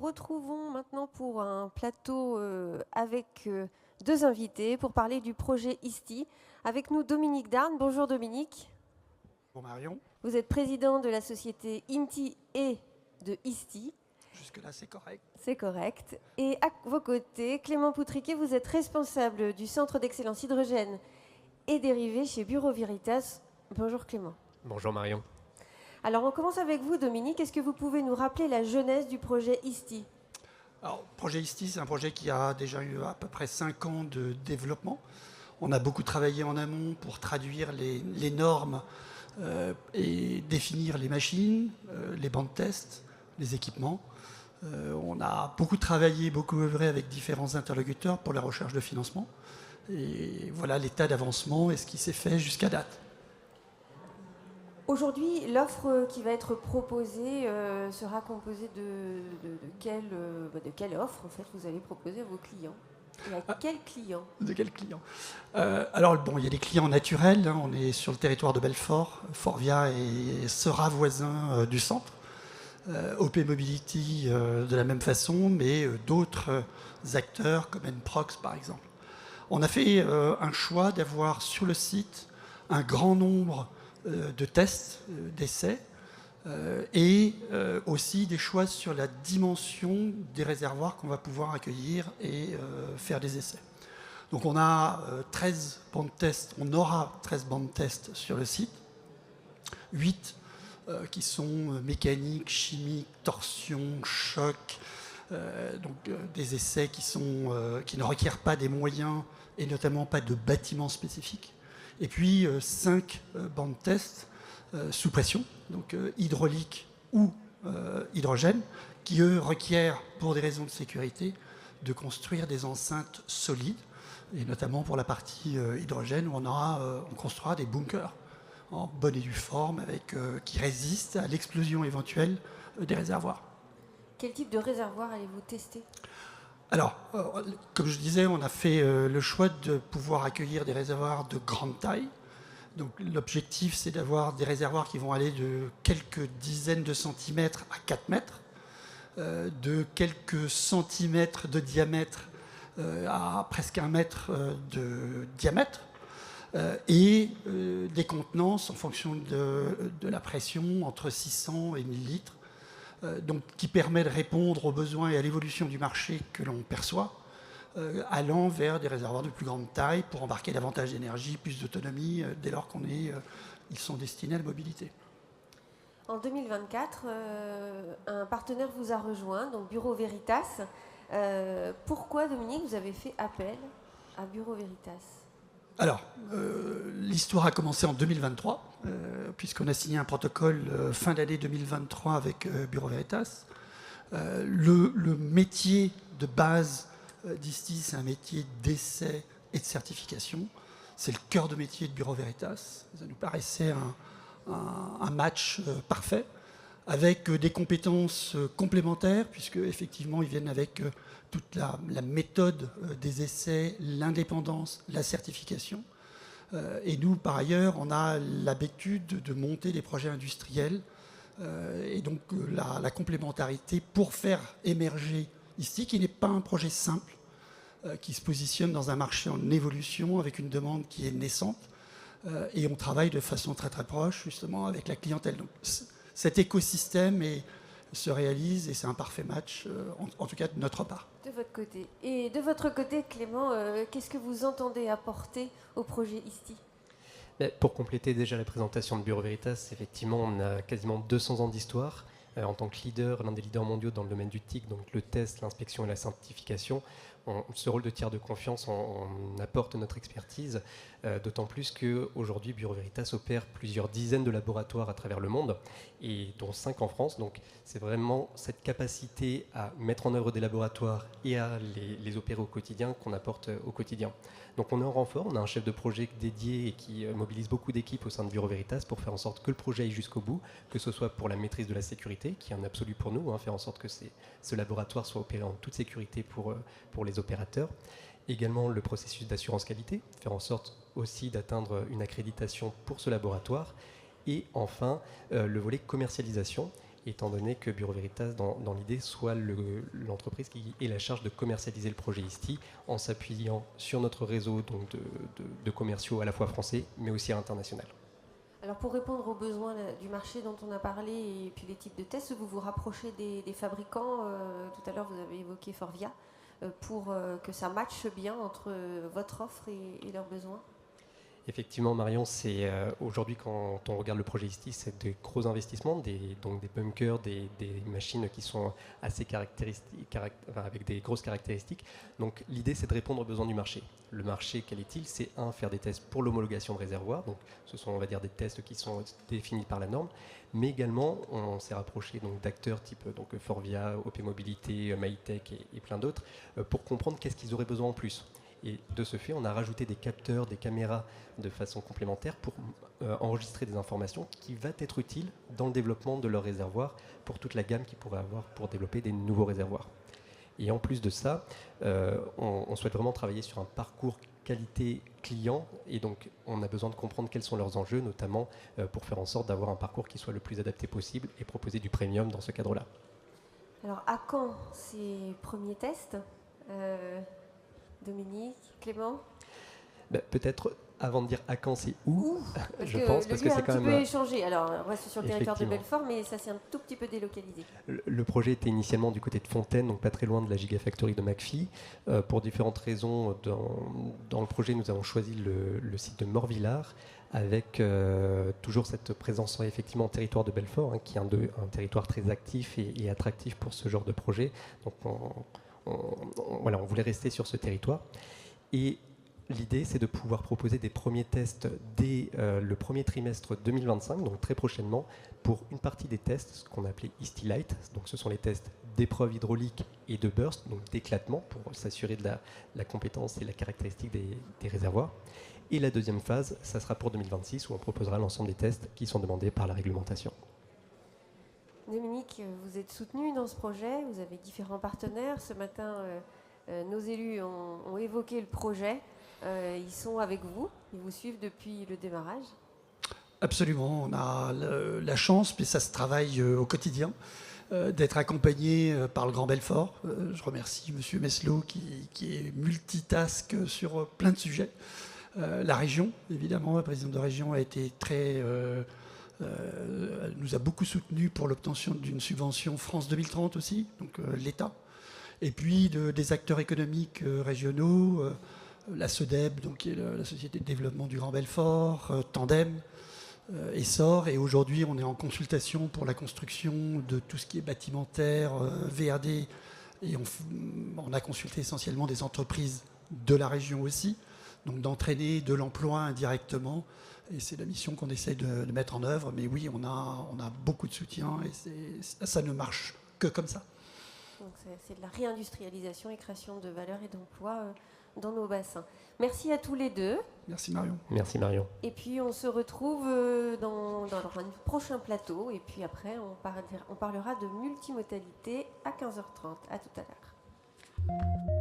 retrouvons maintenant pour un plateau avec deux invités pour parler du projet ISTI. Avec nous Dominique Darne. Bonjour Dominique. Bonjour Marion. Vous êtes président de la société INTI et de ISTI. Jusque-là, c'est correct. C'est correct. Et à vos côtés, Clément Poutriquet, vous êtes responsable du Centre d'excellence hydrogène et dérivés chez Bureau Veritas. Bonjour Clément. Bonjour Marion. Alors on commence avec vous Dominique. Est-ce que vous pouvez nous rappeler la genèse du projet ISTI ? Alors, le projet ISTI, c'est un projet qui a déjà eu à peu près 5 ans de développement. On a beaucoup travaillé en amont pour traduire les normes et définir les machines, les bancs de test, les équipements. On a beaucoup travaillé, beaucoup œuvré avec différents interlocuteurs pour la recherche de financement. Et voilà l'état d'avancement et ce qui s'est fait jusqu'à date. Aujourd'hui, l'offre qui va être proposée sera composée de quelle offre en fait vous allez proposer à vos clients ? Et à quels clients ? De quels clients ? Alors, bon, il y a des clients naturels. On est sur le territoire de Belfort. Forvia sera voisin du centre. OP Mobility de la même façon, mais d'autres acteurs comme Nprox par exemple. On a fait un choix d'avoir sur le site un grand nombre de tests, d'essais, et aussi des choix sur la dimension des réservoirs qu'on va pouvoir accueillir et faire des essais. Donc on a 13 bancs de tests, on aura 13 bancs de tests sur le site, 8 qui sont mécaniques, chimiques, torsion, choc, donc des essais qui ne requièrent pas des moyens et notamment pas de bâtiments spécifiques. Et puis 5 bancs de tests sous pression, donc hydraulique ou hydrogène, qui eux requièrent, pour des raisons de sécurité, de construire des enceintes solides, et notamment pour la partie hydrogène, où on construira des bunkers en bonne et due forme, qui résistent à l'explosion éventuelle des réservoirs. Quel type de réservoir allez-vous tester ? Alors, comme je disais, on a fait le choix de pouvoir accueillir des réservoirs de grande taille. Donc l'objectif, c'est d'avoir des réservoirs qui vont aller de quelques dizaines de centimètres à 4 mètres, de quelques centimètres de diamètre à presque 1 mètre de diamètre, et des contenances en fonction de la pression entre 600 et 1000 litres, donc qui permet de répondre aux besoins et à l'évolution du marché que l'on perçoit, allant vers des réservoirs de plus grande taille pour embarquer davantage d'énergie, plus d'autonomie, dès lors ils sont destinés à la mobilité. En 2024, un partenaire vous a rejoint, donc Bureau Veritas. Pourquoi, Dominique, vous avez fait appel à Bureau Veritas ? Alors, l'histoire a commencé en 2023, puisqu'on a signé un protocole fin d'année 2023 avec Bureau Veritas. Le métier de base d'ISTI, c'est un métier d'essai et de certification. C'est le cœur de métier de Bureau Veritas. Ça nous paraissait un match parfait, avec des compétences complémentaires, puisque effectivement ils viennent avec toute la méthode des essais, l'indépendance, la certification. Et nous, par ailleurs, on a l'habitude de monter des projets industriels, et donc la complémentarité pour faire émerger ISTI, qui n'est pas un projet simple, qui se positionne dans un marché en évolution avec une demande qui est naissante, et on travaille de façon très très proche justement avec la clientèle. Donc cet écosystème se réalise et c'est un parfait match, en tout cas de notre part. De votre côté. Et de votre côté, Clément, qu'est-ce que vous entendez apporter au projet ISTI ? Pour compléter déjà la présentation de Bureau Veritas, effectivement, on a quasiment 200 ans d'histoire. En tant que leader, l'un des leaders mondiaux dans le domaine du TIC, donc le test, l'inspection et la certification, ce rôle de tiers de confiance, on apporte notre expertise, d'autant plus qu'aujourd'hui, Bureau Veritas opère plusieurs dizaines de laboratoires à travers le monde, et dont 5 en France. Donc c'est vraiment cette capacité à mettre en œuvre des laboratoires et à les opérer au quotidien qu'on apporte au quotidien. Donc on est en renfort, on a un chef de projet dédié et qui mobilise beaucoup d'équipes au sein de Bureau Veritas pour faire en sorte que le projet aille jusqu'au bout, que ce soit pour la maîtrise de la sécurité, qui est un absolu pour nous, faire en sorte que ce laboratoire soit opéré en toute sécurité pour les opérateurs. Également le processus d'assurance qualité, faire en sorte aussi d'atteindre une accréditation pour ce laboratoire. Et enfin, le volet commercialisation. étant donné que Bureau Veritas, dans l'idée, soit l'entreprise qui ait la charge de commercialiser le projet ISTI en s'appuyant sur notre réseau donc de commerciaux à la fois français, mais aussi international. Alors pour répondre aux besoins du marché dont on a parlé et puis les types de tests, vous vous rapprochez des fabricants. Tout à l'heure, vous avez évoqué Forvia pour que ça matche bien entre votre offre et leurs besoins. Effectivement, Marion, c'est aujourd'hui quand on regarde le projet ISTI, c'est des gros investissements, donc des bunkers, des machines qui sont assez caractéristiques, avec des grosses caractéristiques. Donc l'idée, c'est de répondre aux besoins du marché. Le marché, quel est-il? C'est faire des tests pour l'homologation de réservoirs. Donc ce sont, on va dire, des tests qui sont définis par la norme. Mais également, on s'est rapproché d'acteurs type donc Forvia, OP Mobilité, Maïtech et plein d'autres pour comprendre qu'est-ce qu'ils auraient besoin en plus. Et de ce fait, on a rajouté des capteurs, des caméras de façon complémentaire pour enregistrer des informations qui vont être utiles dans le développement de leur réservoir pour toute la gamme qu'ils pourraient avoir pour développer des nouveaux réservoirs. Et en plus de ça, on souhaite vraiment travailler sur un parcours qualité client et donc on a besoin de comprendre quels sont leurs enjeux, notamment pour faire en sorte d'avoir un parcours qui soit le plus adapté possible et proposer du premium dans ce cadre-là. Alors à quand ces premiers tests Dominique, Clément? Peut-être avant de dire à quand, c'est où, je pense, parce que c'est quand même... un petit peu échangé. Alors, on reste sur le territoire de Belfort, mais ça s'est un tout petit peu délocalisé. Le projet était initialement du côté de Fontaine, donc pas très loin de la Gigafactory de McPhy. Pour différentes raisons, dans le projet, nous avons choisi le site de Morvillard, avec toujours cette présence effectivement en territoire de Belfort, qui est un territoire très actif et attractif pour ce genre de projet. Donc, voilà, on voulait rester sur ce territoire. Et l'idée, c'est de pouvoir proposer des premiers tests dès le premier trimestre 2025, donc très prochainement, pour une partie des tests, ce qu'on a appelé ISTI Light. Donc, ce sont les tests d'épreuve hydraulique et de burst, donc d'éclatement, pour s'assurer de la compétence et la caractéristique des réservoirs. Et la deuxième phase, ça sera pour 2026, où on proposera l'ensemble des tests qui sont demandés par la réglementation. Dominique, vous êtes soutenu dans ce projet, vous avez différents partenaires. Ce matin, nos élus ont évoqué le projet. Ils sont avec vous, ils vous suivent depuis le démarrage. Absolument, on a la chance, mais ça se travaille au quotidien, d'être accompagné par le Grand Belfort. Je remercie M. Meslot qui est multitask sur plein de sujets. La région, évidemment, la présidente de région a été elle nous a beaucoup soutenus pour l'obtention d'une subvention France 2030 aussi, donc l'État. Et puis des acteurs économiques régionaux, la SEDEB, donc, qui est la Société de développement du Grand Belfort, Tandem, Essor. Et aujourd'hui, on est en consultation pour la construction de tout ce qui est bâtimentaire, VRD. Et on a consulté essentiellement des entreprises de la région aussi, donc d'entraîner de l'emploi indirectement. Et c'est la mission qu'on essaie de mettre en œuvre. Mais oui, on a beaucoup de soutien et ça ne marche que comme ça. Donc c'est de la réindustrialisation et création de valeur et d'emplois dans nos bassins. Merci à tous les deux. Merci Marion. Merci Marion. Et puis on se retrouve dans un prochain plateau. Et puis après, on parlera de multimodalité à 15h30. À tout à l'heure.